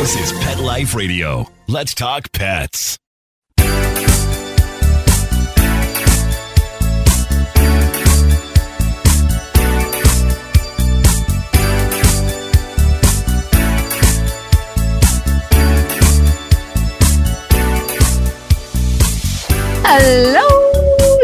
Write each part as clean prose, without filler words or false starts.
This is Pet Life Radio. Let's talk pets. Hello,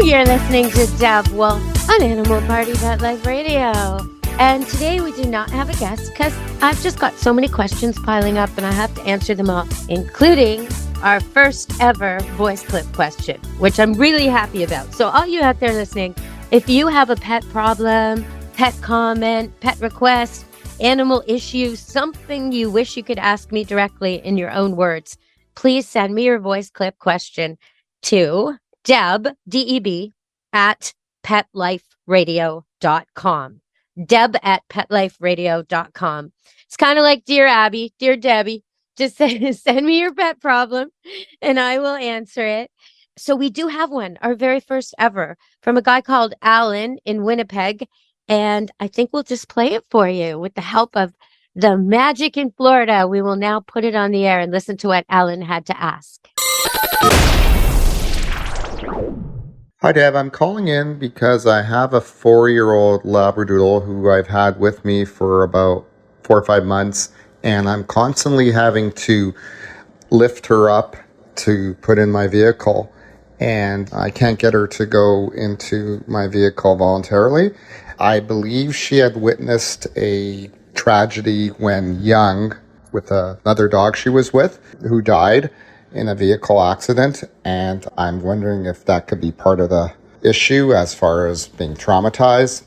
you're listening to Deb Wolf on Animal Party Pet Life Radio. And today we do not have a guest because I've just got so many questions piling up and I have to answer them all, including our first ever voice clip question, which I'm really happy about. So all you out there listening, if you have a pet problem, pet comment, pet request, animal issue, something you wish you could ask me directly in your own words, please send me your voice clip question to Deb, D-E-B, at petliferadio.com. Deb at petliferadio.com. It's kind of like Dear Abby, Dear Debbie. Just send me your pet problem and I will answer it. So we do have one, our very first ever, from a guy called Allan in Winnipeg. And I think we'll just play it for you with the help of the magic in Florida. We will now put it on the air and listen to what Allan had to ask. Hi, Deb. I'm calling in because I have a 4-year-old Labradoodle who I've had with me for about 4 or 5 months, and I'm constantly having to lift her up to put in my vehicle, and I can't get her to go into my vehicle voluntarily. I believe she had witnessed a tragedy when young with another dog she was with who died in a vehicle accident, and I'm wondering if that could be part of the issue as far as being traumatized.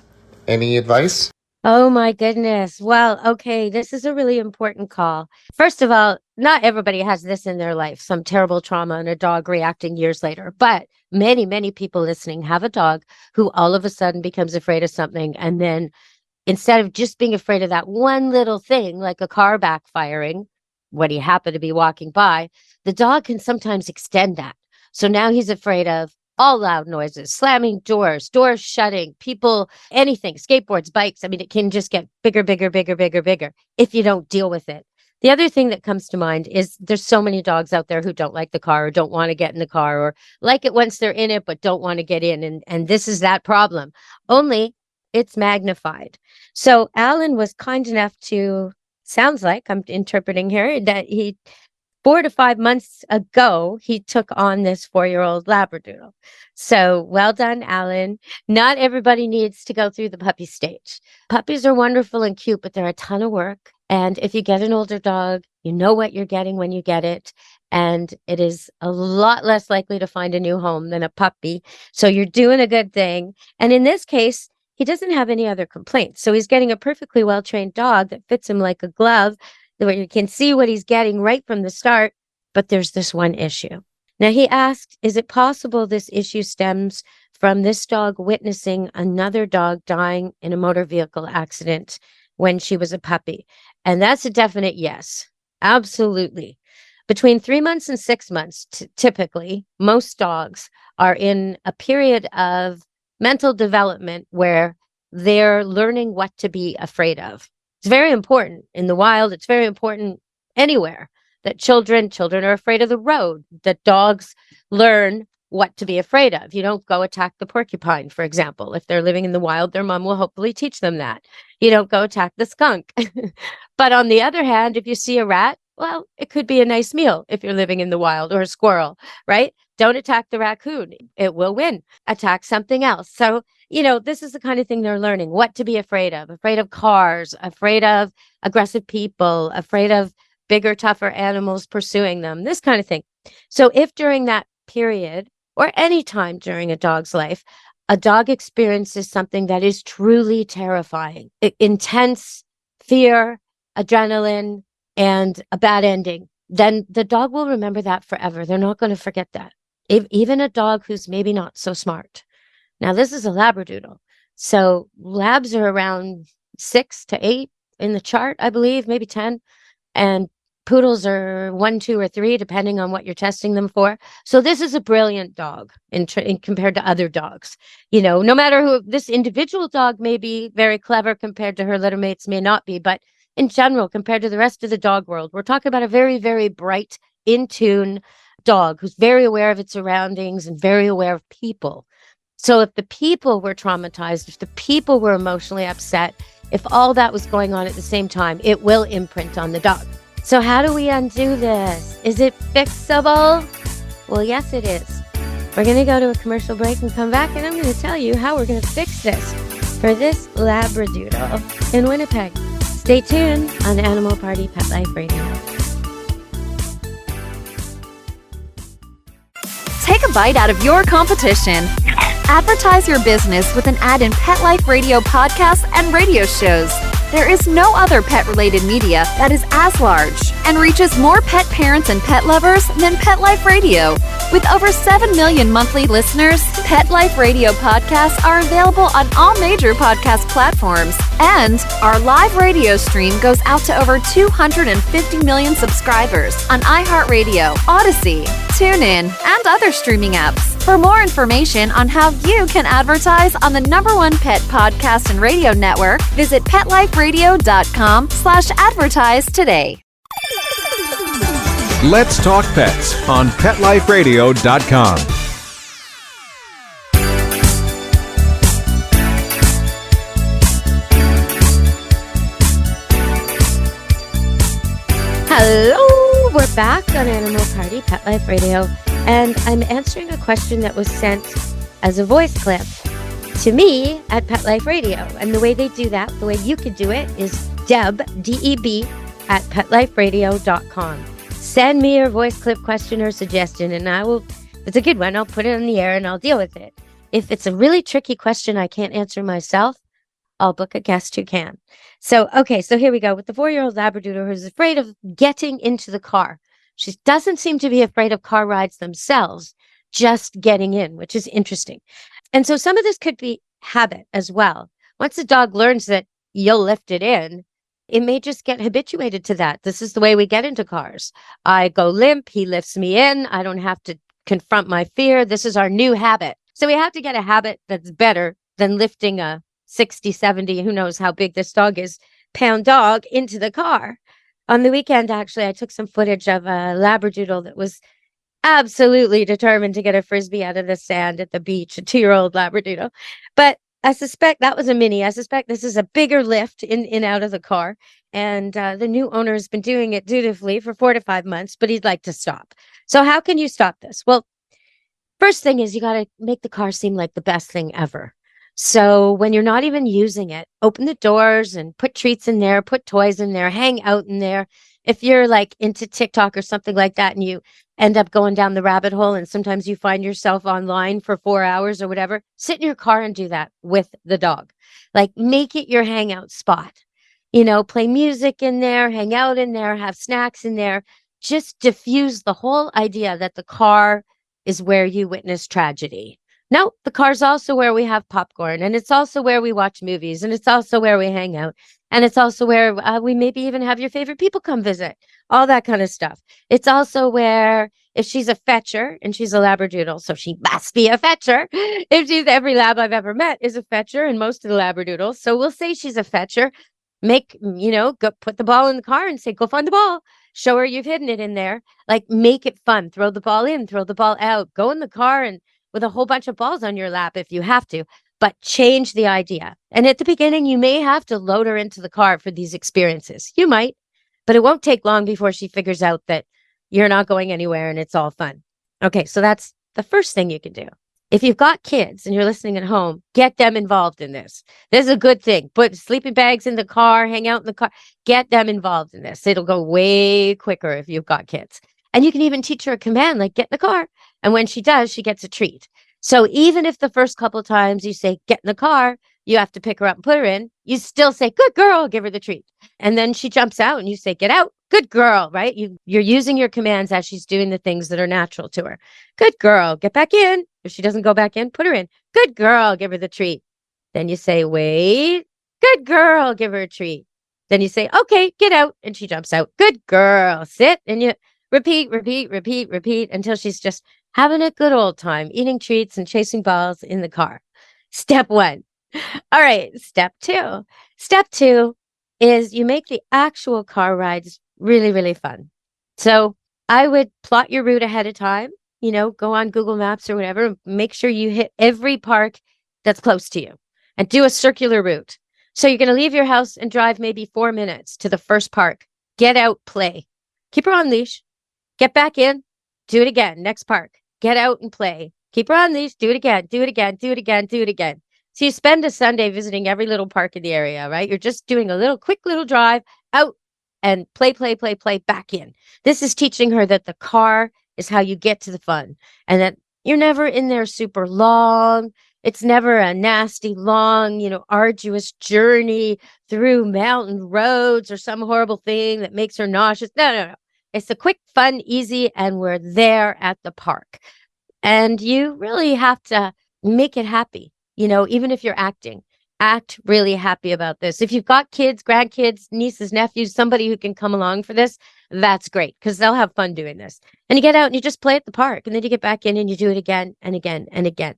Any advice? Oh my goodness. Well, okay, this is a really important call. First of all, not everybody has this in their life, some terrible trauma and a dog reacting years later, but many, many people listening have a dog who all of a sudden becomes afraid of something, and then instead of just being afraid of that one little thing, like a car backfiring, when he happened to be walking by, the dog can sometimes extend that. So now he's afraid of all loud noises, slamming doors shutting, people, anything, skateboards, bikes. I mean, it can just get bigger, bigger, bigger, bigger, bigger if you don't deal with it. The other thing that comes to mind is there's so many dogs out there who don't like the car or don't want to get in the car or like it once they're in it, but don't want to get in. And this is that problem. Only it's magnified. So Allan was kind enough to, sounds like I'm interpreting here, that 4 to 5 months ago, he took on this 4-year-old Labradoodle. So well done, Allan. Not everybody needs to go through the puppy stage. Puppies are wonderful and cute, but they're a ton of work. And if you get an older dog, you know what you're getting when you get it. And it is a lot less likely to find a new home than a puppy. So you're doing a good thing. And in this case, he doesn't have any other complaints. So he's getting a perfectly well-trained dog that fits him like a glove, where you can see what he's getting right from the start. But there's this one issue. Now, he asked, is it possible this issue stems from this dog witnessing another dog dying in a motor vehicle accident when she was a puppy? And that's a definite yes. Absolutely. Between 3 months and 6 months, typically, most dogs are in a period of mental development where they're learning what to be afraid of. It's very important in the wild. It's very important anywhere that children are afraid of the road, that dogs learn what to be afraid of. You don't go attack the porcupine, for example. If they're living in the wild, their mom will hopefully teach them that. You don't go attack the skunk. But on the other hand, if you see a rat, well, it could be a nice meal if you're living in the wild, or a squirrel, right? Don't attack the raccoon. It will win. Attack something else. So, this is the kind of thing they're learning, what to be afraid of cars, afraid of aggressive people, afraid of bigger, tougher animals pursuing them, this kind of thing. So if during that period or any time during a dog's life, a dog experiences something that is truly terrifying, intense fear, adrenaline, and a bad ending, then the dog will remember that forever. They're not going to forget that. Even a dog who's maybe not so smart. Now, this is a Labradoodle. So labs are around 6 to 8 in the chart, I believe, maybe 10. And poodles are 1, 2, or 3, depending on what you're testing them for. So this is a brilliant dog in compared to other dogs. No matter who, this individual dog may be very clever compared to her litter mates, may not be, but in general, compared to the rest of the dog world. We're talking about a very, very bright, in tune dog who's very aware of its surroundings and very aware of people. So if the people were traumatized, if the people were emotionally upset, if all that was going on at the same time, it will imprint on the dog. So how do we undo this? Is it fixable? Well, yes, it is. We're going to go to a commercial break and come back, and I'm going to tell you how we're going to fix this for this Labradoodle in Winnipeg. Stay tuned on Animal Party Pet Life Radio. Take a bite out of your competition. Advertise your business with an ad in Pet Life Radio podcasts and radio shows. There is no other pet-related media that is as large and reaches more pet parents and pet lovers than Pet Life Radio. With over 7 million monthly listeners, Pet Life Radio podcasts are available on all major podcast platforms. And our live radio stream goes out to over 250 million subscribers on iHeartRadio, Odyssey, TuneIn, and other streaming apps. For more information on how you can advertise on the #1 pet podcast and radio network, visit PetLifeRadio.com/advertise today. Let's Talk Pets on PetLifeRadio.com. Hello, we're back on Animal Party Pet Life Radio, and I'm answering a question that was sent as a voice clip to me at Pet Life Radio. And the way they do that, the way you could do it, is Deb, D-E-B, at PetLifeRadio.com. Send me your voice clip question or suggestion, and if it's a good one, I'll put it on the air and I'll deal with it. If it's a really tricky question I can't answer myself, I'll book a guest who can. So here we go with the 4-year-old Labradoodle who's afraid of getting into the car. She doesn't seem to be afraid of car rides themselves, just getting in, which is interesting. And so some of this could be habit as well. Once the dog learns that you'll lift it in, it may just get habituated to that. This is the way we get into cars. I go limp, he lifts me in. I don't have to confront my fear. This is our new habit. So we have to get a habit that's better than lifting a 60, 70, who knows how big this dog is, pound dog into the car. On the weekend, actually, I took some footage of a Labradoodle that was absolutely determined to get a Frisbee out of the sand at the beach, a 2-year-old Labradoodle. But I suspect that was a mini. I suspect this is a bigger lift in out of the car. And the new owner has been doing it dutifully for 4 to 5 months, but he'd like to stop. So how can you stop this? Well, first thing is you got to make the car seem like the best thing ever. So when you're not even using it, open the doors and put treats in there, put toys in there, hang out in there. If you're like into TikTok or something like that and you end up going down the rabbit hole and sometimes you find yourself online for 4 hours or whatever, sit in your car and do that with the dog. Like make it your hangout spot. Play music in there, hang out in there, have snacks in there. Just diffuse the whole idea that the car is where you witness tragedy. No, the car's also where we have popcorn, and it's also where we watch movies, and it's also where we hang out, and it's also where we maybe even have your favorite people come visit, all that kind of stuff. It's also where, if she's a fetcher, and she's a Labradoodle, so she must be a fetcher. Every lab I've ever met is a fetcher, and most of the Labradoodles, so we'll say she's a fetcher. Go put the ball in the car and say, go find the ball. Show her you've hidden it in there. Like, make it fun. Throw the ball in, throw the ball out. Go in the car and with a whole bunch of balls on your lap if you have to, but change the idea. And at the beginning, you may have to load her into the car for these experiences. You might, but it won't take long before she figures out that you're not going anywhere and it's all fun. Okay, so that's the first thing you can do. If you've got kids and you're listening at home, get them involved in this. This is a good thing. Put sleeping bags in the car, hang out in the car, get them involved in this. It'll go way quicker if you've got kids. And you can even teach her a command like get in the car. And when she does, she gets a treat. So even if the first couple of times you say, get in the car, you have to pick her up and put her in, you still say, good girl, give her the treat. And then she jumps out and you say, get out, good girl, right? You're using your commands as she's doing the things that are natural to her. Good girl, get back in. If she doesn't go back in, put her in. Good girl, give her the treat. Then you say, wait, good girl, give her a treat. Then you say, okay, get out. And she jumps out. Good girl, sit. And you repeat until she's just having a good old time, eating treats and chasing balls in the car. Step 1. All right, step 2. Step 2 is you make the actual car rides really, really fun. So I would plot your route ahead of time, go on Google Maps or whatever, make sure you hit every park that's close to you and do a circular route. So you're going to leave your house and drive maybe 4 minutes to the first park. Get out, play. Keep her on leash. Get back in. Do it again. Next park. Get out and play. Keep her on leash. Do it again. Do it again. Do it again. Do it again. So you spend a Sunday visiting every little park in the area, right? You're just doing a quick little drive out and play, back in. This is teaching her that the car is how you get to the fun and that you're never in there super long. It's never a nasty, long, arduous journey through mountain roads or some horrible thing that makes her nauseous. No. It's a quick, fun, easy, and we're there at the park. And you really have to make it happy, even if you're acting. Act really happy about this. If you've got kids, grandkids, nieces, nephews, somebody who can come along for this, that's great because they'll have fun doing this. And you get out and you just play at the park and then you get back in and you do it again and again and again.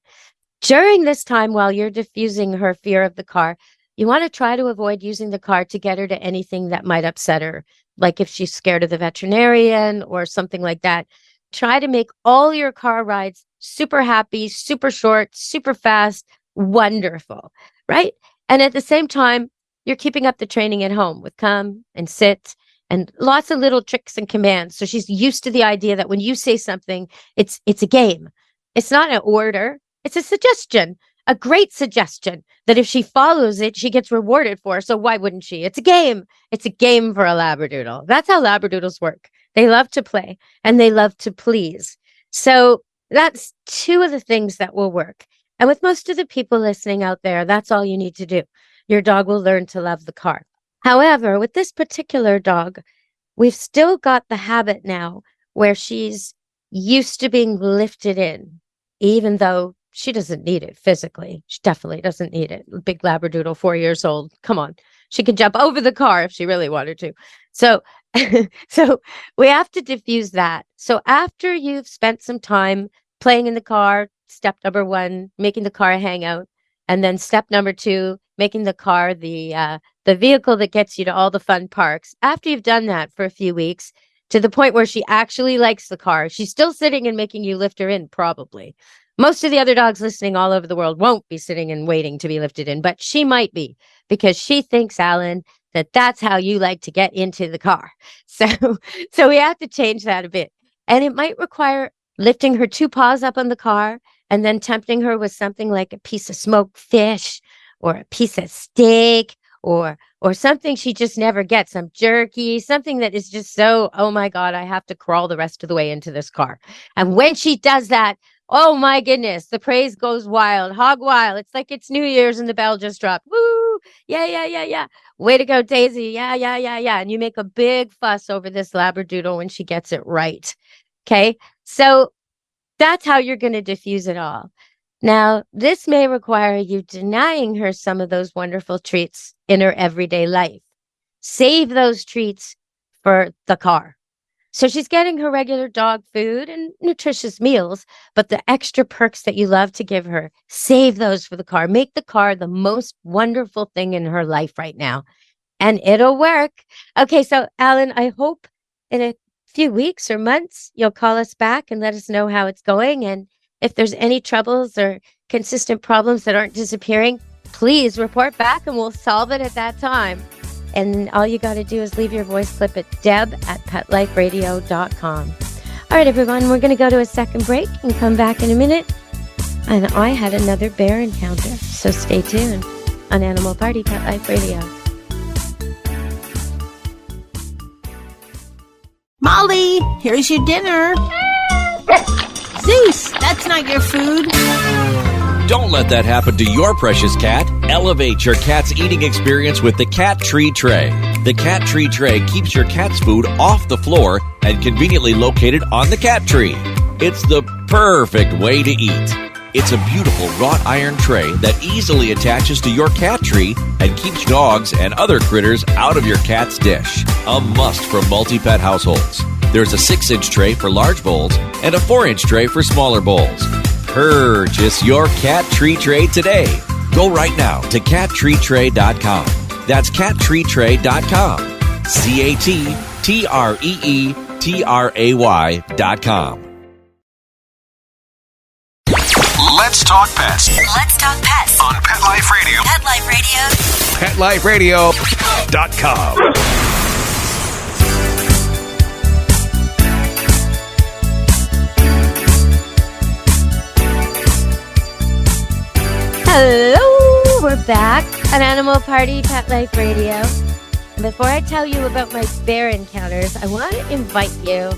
During this time, while you're diffusing her fear of the car, you want to try to avoid using the car to get her to anything that might upset her, like if she's scared of the veterinarian or something like that. Try to make all your car rides super happy, super short, super fast, wonderful, right? And at the same time, you're keeping up the training at home with come and sit and lots of little tricks and commands. So she's used to the idea that when you say something, it's a game. It's not an order. It's a suggestion, a great suggestion that if she follows it, she gets rewarded for. So why wouldn't she? It's a game. It's a game for a Labradoodle. That's how Labradoodles work. They love to play and they love to please. So that's two of the things that will work. And with most of the people listening out there, that's all you need to do. Your dog will learn to love the car. However, with this particular dog, we've still got the habit now where she's used to being lifted in, even though she doesn't need it physically. She definitely doesn't need it. Big Labradoodle, 4 years old. Come on. She can jump over the car if she really wanted to. So we have to diffuse that. So after you've spent some time playing in the car, step number 1, making the car a hangout. And then step number 2, making the car the vehicle that gets you to all the fun parks. After you've done that for a few weeks, to the point where she actually likes the car, she's still sitting and making you lift her in, probably. Most of the other dogs listening all over the world won't be sitting and waiting to be lifted in, but she might be because she thinks, Allan, that that's how you like to get into the car. So we have to change that a bit. And it might require lifting her 2 paws up on the car and then tempting her with something like a piece of smoked fish or a piece of steak or something she just never gets, some jerky, something that is just so, oh my God, I have to crawl the rest of the way into this car. And when she does that, oh my goodness, the praise goes wild, hog wild. It's like it's New Year's and the bell just dropped. Woo! Yeah. Way to go, Daisy. Yeah. And you make a big fuss over this Labradoodle when she gets it right. Okay, so that's how you're going to diffuse it all. Now, this may require you denying her some of those wonderful treats in her everyday life. Save those treats for the car. So she's getting her regular dog food and nutritious meals, but the extra perks that you love to give her, save those for the car. Make the car the most wonderful thing in her life right now, and it'll work. Okay, so Allan, I hope in a few weeks or months, you'll call us back and let us know how it's going. And if there's any troubles or consistent problems that aren't disappearing, please report back and we'll solve it at that time. And all you got to do is leave your voice clip at deb@petliferadio.com. All right, everyone, we're going to go to a second break and come back in a minute. And I had another bear encounter, so stay tuned on Animal Party Pet Life Radio. Molly, here's your dinner. Zeus, that's not your food. Don't let that happen to your precious cat. Elevate your cat's eating experience with the Cat Tree Tray. The Cat Tree Tray keeps your cat's food off the floor and conveniently located on the cat tree. It's the perfect way to eat. It's a beautiful wrought iron tray that easily attaches to your cat tree and keeps dogs and other critters out of your cat's dish. A must for multi-pet households. There's a 6-inch tray for large bowls and a 4-inch tray for smaller bowls. Purchase your Cat Tree Tray today. Go right now to cattreetray.com. That's cattreetray.com. CATTREETRAY.com. Let's talk pets Let's talk pets on Pet Life Radio. Pet Life Radio. PetLifeRadio.com. Hello, we're back on Animal Party Pet Life Radio. And before I tell you about my bear encounters, I want to invite you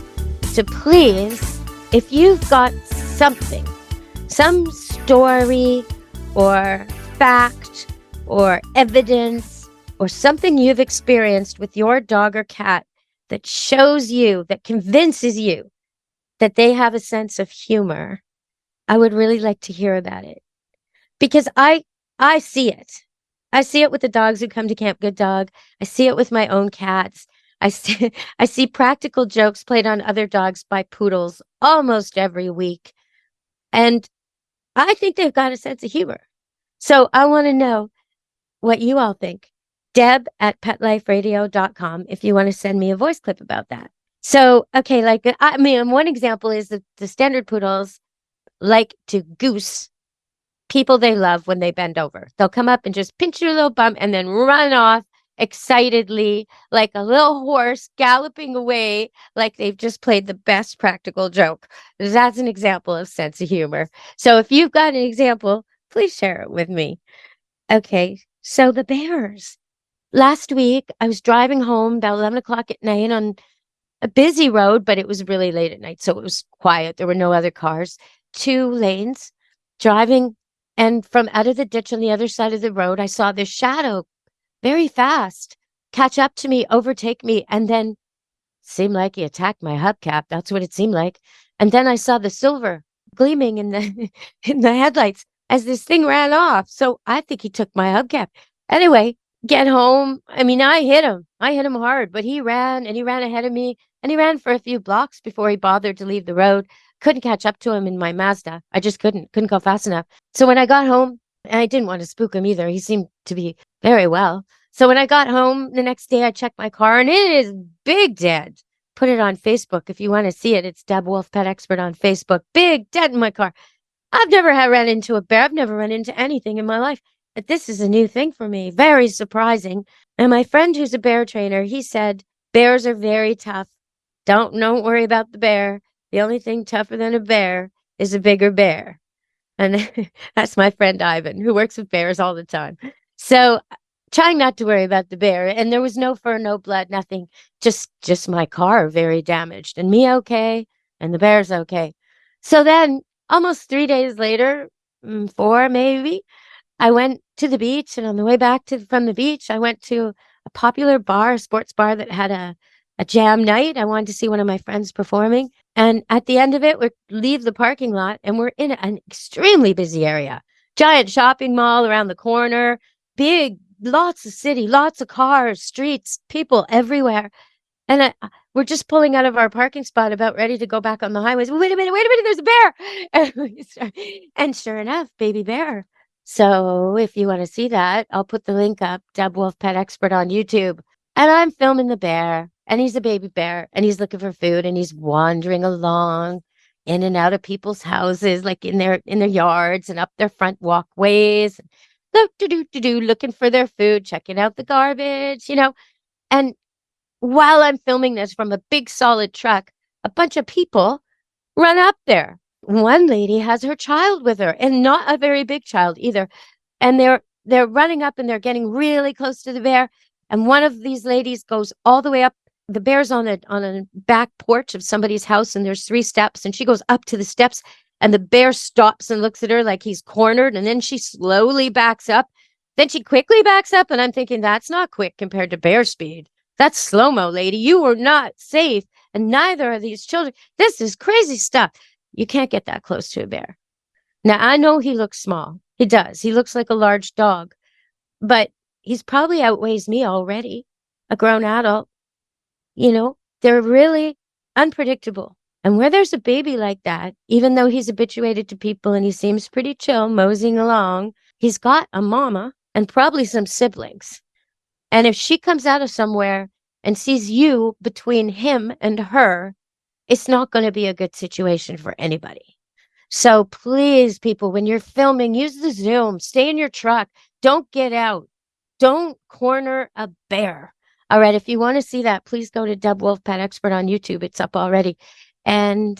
to please, if you've got something, some story or fact or evidence or something you've experienced with your dog or cat that shows you, that convinces you that they have a sense of humor, I would really like to hear about it. Because I see it. I see it with the dogs who come to Camp Good Dog. I see it with my own cats. I see practical jokes played on other dogs by poodles almost every week. And I think they've got a sense of humor. So I want to know what you all think. Deb at PetLifeRadio.com if you want to send me a voice clip about that. So, okay, one example is the standard poodles like to goose people they love when they bend over. They'll come up and just pinch your little bum and then run off excitedly like a little horse galloping away like they've just played the best practical joke. That's an example of sense of humor. So if you've got an example, please share it with me. Okay, so the bears. Last week, I was driving home about 11 o'clock at night on a busy road, but it was really late at night, so it was quiet. There were no other cars. 2 lanes, driving. And from out of the ditch on the other side of the road, I saw this shadow very fast catch up to me, overtake me, and then seemed like he attacked my hubcap. That's what it seemed like. And then I saw the silver gleaming in the in the headlights as this thing ran off. So I think he took my hubcap. Anyway, get home. I mean, I hit him. I hit him hard, but he ran and he ran ahead of me and he ran for a few blocks before he bothered to leave the road. Couldn't catch up to him in my Mazda. I just couldn't go fast enough. So when I got home, and I didn't want to spook him either. He seemed to be very well. So when I got home the next day, I checked my car and it is big dent. Put it on Facebook if you want to see it. It's Deb Wolf Pet Expert on Facebook. Big dent in my car. I've never run into a bear. I've never run into anything in my life. But this is a new thing for me. Very surprising. And my friend who's a bear trainer, he said, bears are very tough. Don't worry about the bear. The only thing tougher than a bear is a bigger bear. And that's my friend Ivan, who works with bears all the time. So trying not to worry about the bear. And there was no fur, no blood, nothing. Just my car very damaged. And me okay. And the bear's okay. So then almost 3 days later, 4 maybe, I went to the beach. And on the way back from the beach, I went to a popular bar, a sports bar that had a jam night. I wanted to see one of my friends performing. And at the end of it, we leave the parking lot and we're in an extremely busy area. Giant shopping mall around the corner, big, lots of city, lots of cars, streets, people everywhere. And we're just pulling out of our parking spot, about ready to go back on the highways. Wait a minute, there's a bear. And sure enough, baby bear. So if you want to see that, I'll put the link up, Deb Wolf Pet Expert on YouTube. And I'm filming the bear. And he's a baby bear and he's looking for food and he's wandering along in and out of people's houses, like in their yards and up their front walkways, looking for their food, checking out the garbage, And while I'm filming this from a big solid truck, a bunch of people run up there. One lady has her child with her and not a very big child either. And they're running up and they're getting really close to the bear. And one of these ladies goes all the way up. The bear's on a back porch of somebody's house and there's 3 steps and she goes up to the steps and the bear stops and looks at her like he's cornered and then she slowly backs up. Then she quickly backs up and I'm thinking that's not quick compared to bear speed. That's slow-mo, lady. You are not safe and neither are these children. This is crazy stuff. You can't get that close to a bear. Now, I know he looks small. He does. He looks like a large dog, but he's probably outweighs me already, a grown adult. They're really unpredictable. And where there's a baby like that, even though he's habituated to people and he seems pretty chill, moseying along, he's got a mama and probably some siblings. And if she comes out of somewhere and sees you between him and her, it's not going to be a good situation for anybody. So please, people, when you're filming, use the Zoom, stay in your truck, don't get out, don't corner a bear. All right, if you want to see that, please go to Deb Wolf Pet Expert on YouTube. It's up already. And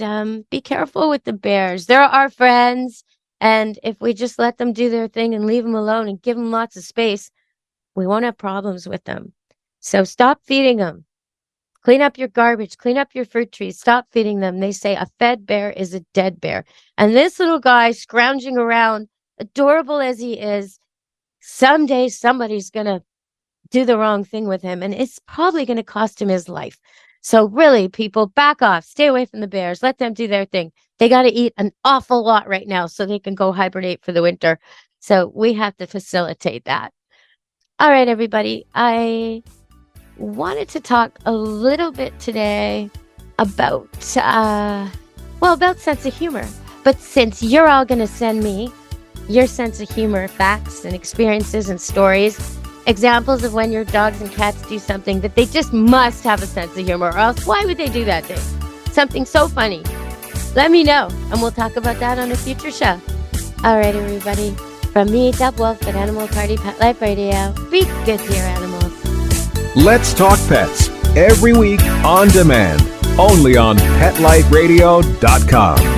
be careful with the bears. They're our friends. And if we just let them do their thing and leave them alone and give them lots of space, we won't have problems with them. So stop feeding them. Clean up your garbage. Clean up your fruit trees. Stop feeding them. They say a fed bear is a dead bear. And this little guy scrounging around, adorable as he is, someday somebody's going to do the wrong thing with him, and it's probably going to cost him his life. So really, people, back off. Stay away from the bears. Let them do their thing. They got to eat an awful lot right now so they can go hibernate for the winter. So we have to facilitate that. All right, everybody. I wanted to talk a little bit today about, about sense of humor. But since you're all going to send me your sense of humor, facts and experiences and stories, examples of when your dogs and cats do something that they just must have a sense of humor, or else why would they do that thing? Something so funny. Let me know, and we'll talk about that on a future show. All right, everybody. From me, Deb Wolf at Animal Party Pet Life Radio, be good to your animals. Let's Talk Pets, every week on demand, only on PetLifeRadio.com.